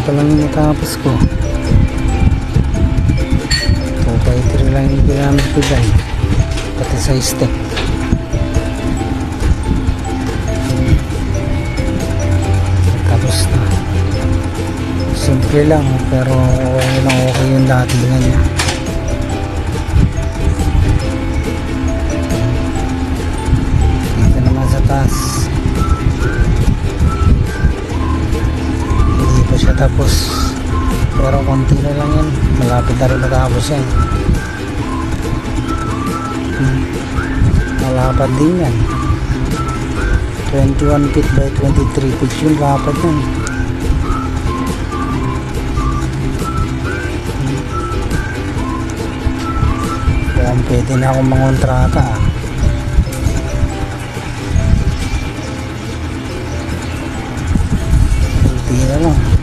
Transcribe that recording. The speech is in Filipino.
pa lang yung natapos ko. 2x3 lang yung ginamit ko dyan, pati sa step. Tapos na. Simple lang pero okay yung datingan niya. Dito naman sa taas, hindi pa siya tapos pero konti na lang yan, malapit na rin matapos yan. Malapad din yan, 21 feet by 23 feet yung lapad yan. Kaya pwede na akong mangontrata. Hindi na lang.